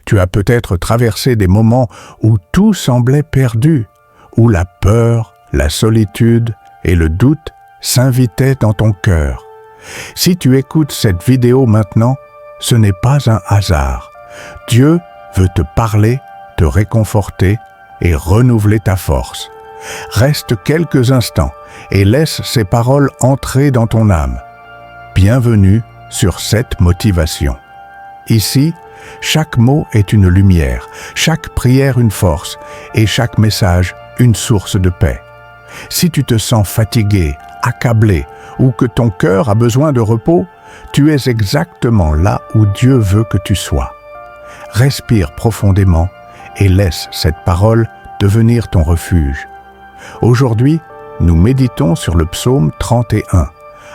Tu as peut-être traversé des moments où tout semblait perdu, où la peur, la solitude et le doute s'invitaient dans ton cœur. Si tu écoutes cette vidéo maintenant, ce n'est pas un hasard. Dieu veut te parler, te réconforter et renouveler ta force. Reste quelques instants et laisse ces paroles entrer dans ton âme. Bienvenue sur cette motivation. Ici, chaque mot est une lumière, chaque prière une force et chaque message une source de paix. Si tu te sens fatigué, accablé ou que ton cœur a besoin de repos, tu es exactement là où Dieu veut que tu sois. Respire profondément et laisse cette parole devenir ton refuge. Aujourd'hui, nous méditons sur le psaume 31,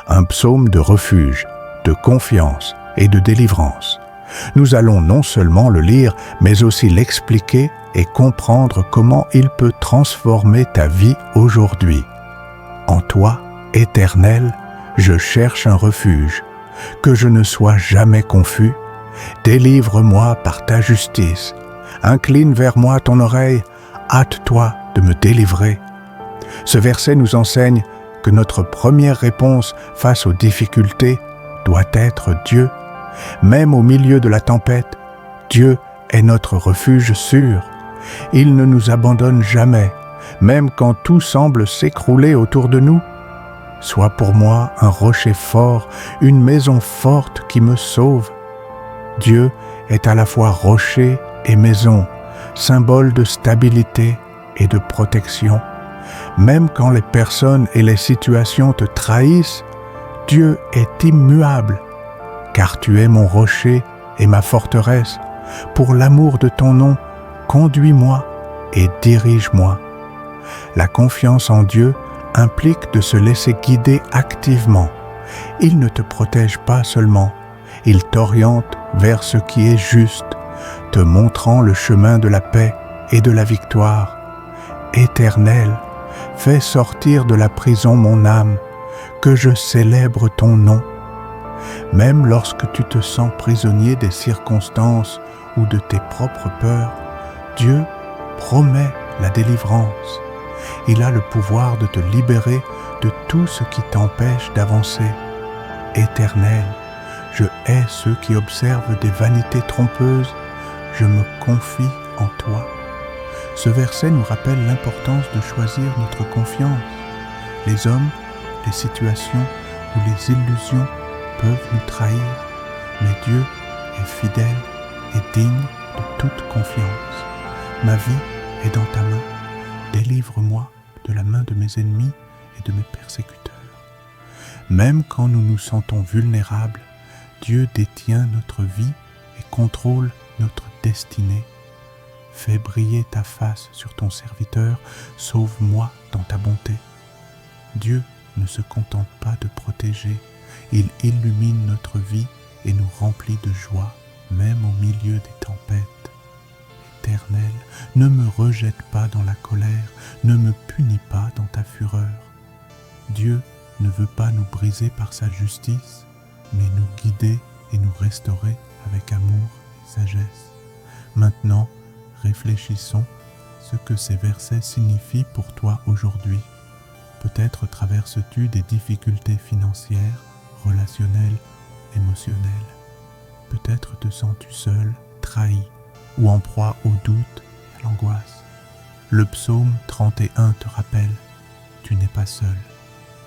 un psaume de refuge, de confiance et de délivrance. Nous allons non seulement le lire, mais aussi l'expliquer et comprendre comment il peut transformer ta vie aujourd'hui. En toi, Éternel, je cherche un refuge, que je ne sois jamais confus. Délivre-moi par ta justice. Incline vers moi ton oreille, hâte-toi de me délivrer. Ce verset nous enseigne que notre première réponse face aux difficultés doit être Dieu. Même au milieu de la tempête, Dieu est notre refuge sûr. Il ne nous abandonne jamais, même quand tout semble s'écrouler autour de nous. Sois pour moi un rocher fort, une maison forte qui me sauve. Dieu est à la fois rocher et maison, symbole de stabilité et de protection. Même quand les personnes et les situations te trahissent, Dieu est immuable, car tu es mon rocher et ma forteresse. Pour l'amour de ton nom, conduis-moi et dirige-moi. La confiance en Dieu implique de se laisser guider activement. Il ne te protège pas seulement, il t'oriente vers ce qui est juste, te montrant le chemin de la paix et de la victoire. Éternel, fais sortir de la prison mon âme, que je célèbre ton nom. Même lorsque tu te sens prisonnier des circonstances ou de tes propres peurs, Dieu promet la délivrance. Il a le pouvoir de te libérer de tout ce qui t'empêche d'avancer. Éternel, je hais ceux qui observent des vanités trompeuses, je me confie en toi. Ce verset nous rappelle l'importance de choisir notre confiance. Les hommes, les situations ou les illusions peuvent nous trahir, mais Dieu est fidèle et digne de toute confiance. Ma vie est dans ta main. Délivre-moi de la main de mes ennemis et de mes persécuteurs. Même quand nous nous sentons vulnérables, Dieu détient notre vie et contrôle notre destinée. Fais briller ta face sur ton serviteur, sauve-moi dans ta bonté. Dieu ne se contente pas de protéger, il illumine notre vie et nous remplit de joie, même au milieu des tempêtes. Éternel, ne me rejette pas dans la colère, ne me punis pas dans ta fureur. Dieu ne veut pas nous briser par sa justice, mais nous guider et nous restaurer avec amour et sagesse. Maintenant, réfléchissons ce que ces versets signifient pour toi aujourd'hui. Peut-être traverses-tu des difficultés financières, relationnelles, émotionnelles. Peut-être te sens-tu seul, trahi, ou en proie au doute et à l'angoisse. Le psaume 31 te rappelle, tu n'es pas seul.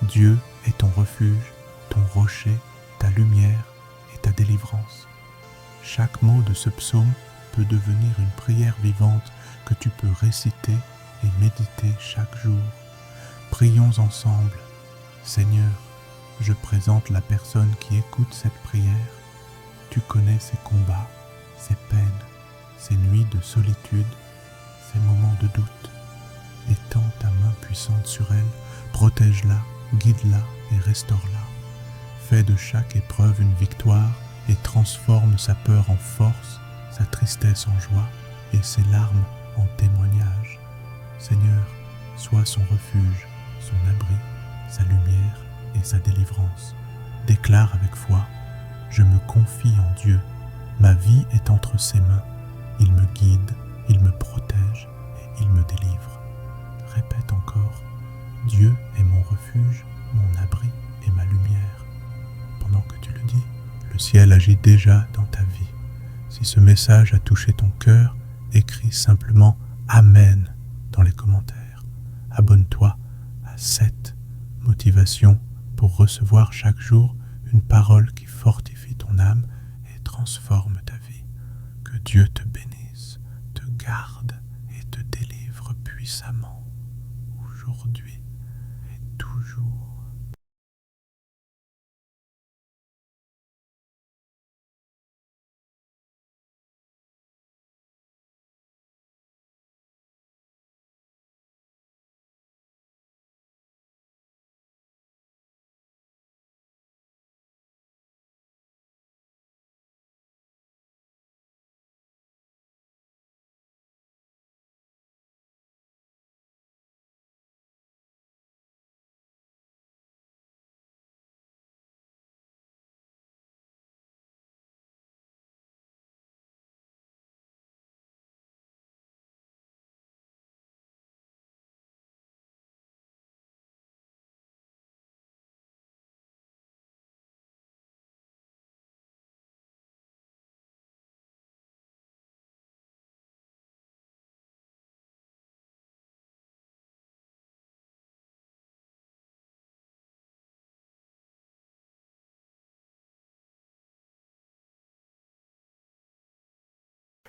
Dieu est ton refuge, ton rocher, ta lumière et ta délivrance. Chaque mot de ce psaume peut devenir une prière vivante que tu peux réciter et méditer chaque jour. Prions ensemble. Seigneur, je présente la personne qui écoute cette prière. Tu connais ses combats, ses peines, ses nuits de solitude, ses moments de doute. Étends ta main puissante sur elle, protège-la, guide-la et restaure-la. Fais de chaque épreuve une victoire et transforme sa peur en force, sa tristesse en joie et ses larmes en témoignage. Seigneur, sois son refuge, son abri, sa lumière et sa délivrance. Déclare avec foi, je me confie en Dieu, ma vie est entre ses mains. Il me guide, il me protège et il me délivre. Répète encore, Dieu est mon refuge, mon abri et ma lumière. Pendant que tu le dis, le ciel agit déjà dans ta vie. Si ce message a touché ton cœur, écris simplement Amen dans les commentaires. Abonne-toi à cette motivation pour recevoir chaque jour une parole qui fortifie ton âme et transforme ta vie. Que Dieu te bénisse, te garde et te délivre puissamment, aujourd'hui et toujours.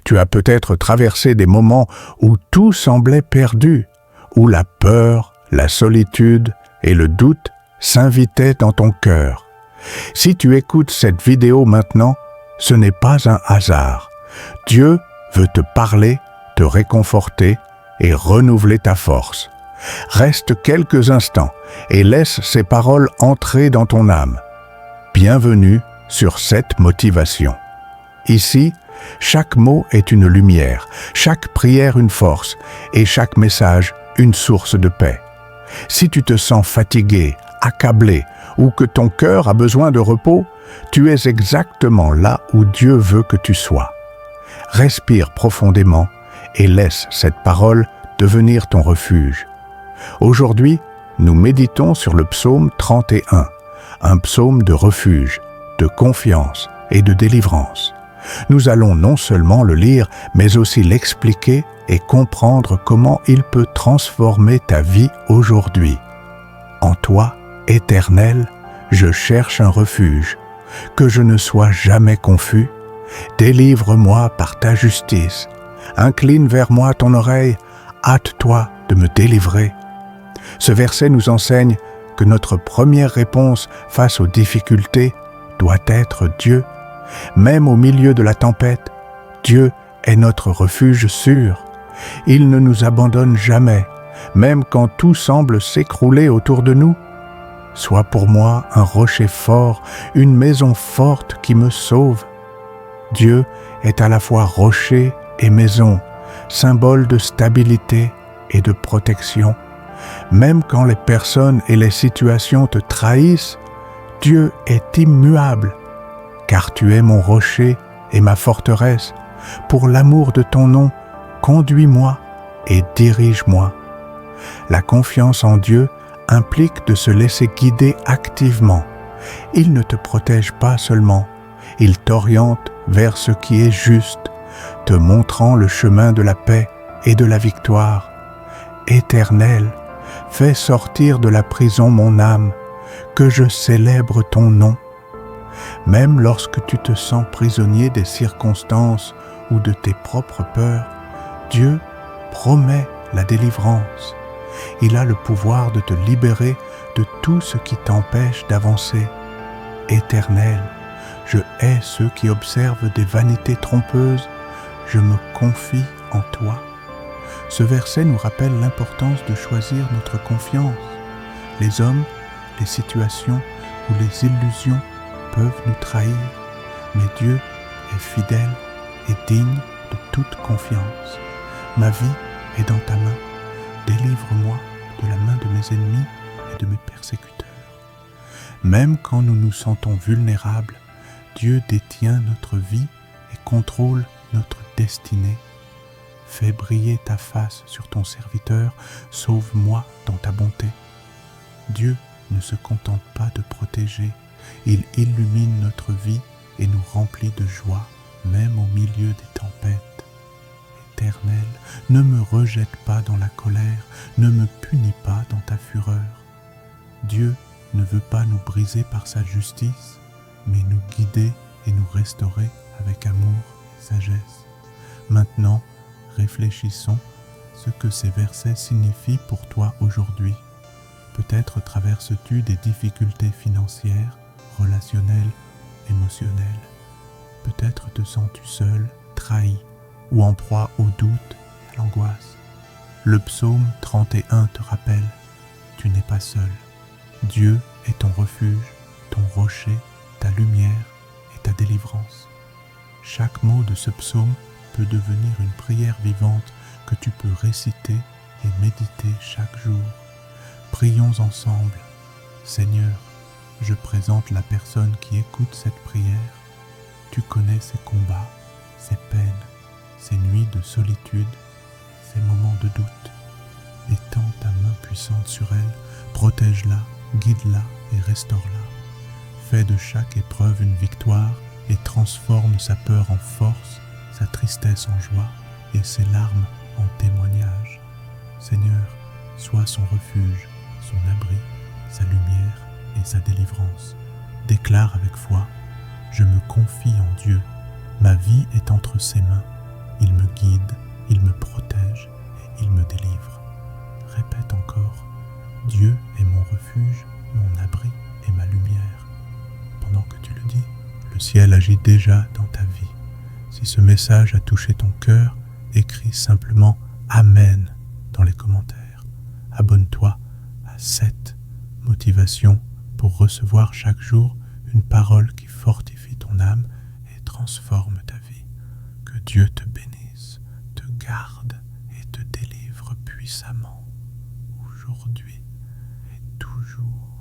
Tu as peut-être traversé des moments où tout semblait perdu, où la peur, la solitude et le doute s'invitaient dans ton cœur. Si tu écoutes cette vidéo maintenant, ce n'est pas un hasard. Dieu veut te parler, te réconforter et renouveler ta force. Reste quelques instants et laisse ces paroles entrer dans ton âme. Bienvenue sur cette motivation. Ici, chaque mot est une lumière, chaque prière une force et chaque message une source de paix. Si tu te sens fatigué, accablé ou que ton cœur a besoin de repos, tu es exactement là où Dieu veut que tu sois. Respire profondément et laisse cette parole devenir ton refuge. Aujourd'hui, nous méditons sur le psaume 31, un psaume de refuge, de confiance et de délivrance. Nous allons non seulement le lire, mais aussi l'expliquer et comprendre comment il peut transformer ta vie aujourd'hui. En toi, Éternel, je cherche un refuge, que je ne sois jamais confus. Délivre-moi par ta justice. Incline vers moi ton oreille, hâte-toi de me délivrer. Ce verset nous enseigne que notre première réponse face aux difficultés doit être Dieu. Même au milieu de la tempête, Dieu est notre refuge sûr. Il ne nous abandonne jamais, même quand tout semble s'écrouler autour de nous. Sois pour moi un rocher fort, une maison forte qui me sauve. Dieu est à la fois rocher et maison, symbole de stabilité et de protection. Même quand les personnes et les situations te trahissent, Dieu est immuable. Car tu es mon rocher et ma forteresse. Pour l'amour de ton nom, conduis-moi et dirige-moi. La confiance en Dieu implique de se laisser guider activement. Il ne te protège pas seulement, il t'oriente vers ce qui est juste, te montrant le chemin de la paix et de la victoire. Éternel, fais sortir de la prison mon âme, que je célèbre ton nom. Même lorsque tu te sens prisonnier des circonstances ou de tes propres peurs, Dieu promet la délivrance. Il a le pouvoir de te libérer de tout ce qui t'empêche d'avancer. Éternel, je hais ceux qui observent des vanités trompeuses, je me confie en toi. Ce verset nous rappelle l'importance de choisir notre confiance. Les hommes, les situations ou les illusions peuvent nous trahir, mais Dieu est fidèle et digne de toute confiance. Ma vie est dans ta main. Délivre-moi de la main de mes ennemis et de mes persécuteurs. Même quand nous nous sentons vulnérables, Dieu détient notre vie et contrôle notre destinée. Fais briller ta face sur ton serviteur, sauve-moi dans ta bonté. Dieu ne se contente pas de protéger, il illumine notre vie et nous remplit de joie, même au milieu des tempêtes. Éternel, ne me rejette pas dans la colère, ne me punis pas dans ta fureur. Dieu ne veut pas nous briser par sa justice, mais nous guider et nous restaurer avec amour et sagesse. Maintenant, réfléchissons ce que ces versets signifient pour toi aujourd'hui. Peut-être traverses-tu des difficultés financières, relationnelles, émotionnelles. Peut-être te sens-tu seul, trahi, ou en proie au doute et à l'angoisse. Le psaume 31 te rappelle, tu n'es pas seul. Dieu est ton refuge, ton rocher, ta lumière et ta délivrance. Chaque mot de ce psaume peut devenir une prière vivante que tu peux réciter et méditer chaque jour. Prions ensemble. Seigneur, je présente la personne qui écoute cette prière. Tu connais ses combats, ses peines, ses nuits de solitude, ses moments de doute. Étends ta main puissante sur elle, protège-la, guide-la et restaure-la. Fais de chaque épreuve une victoire et transforme sa peur en force, sa tristesse en joie et ses larmes en témoignage. Seigneur, sois son refuge, son abri, sa lumière et sa délivrance. Déclare avec foi, je me confie en Dieu, ma vie est entre ses mains, il me guide, il me protège et il me délivre. Répète encore, Dieu est mon refuge, mon abri et ma lumière. Pendant que tu le dis, le ciel agit déjà dans ta vie. Si ce message a touché ton cœur, écris simplement Amen dans les commentaires. Abonne-toi à cette motivation pour recevoir chaque jour une parole qui fortifie ton âme et transforme ta vie. Que Dieu te bénisse, te garde et te délivre puissamment, aujourd'hui et toujours.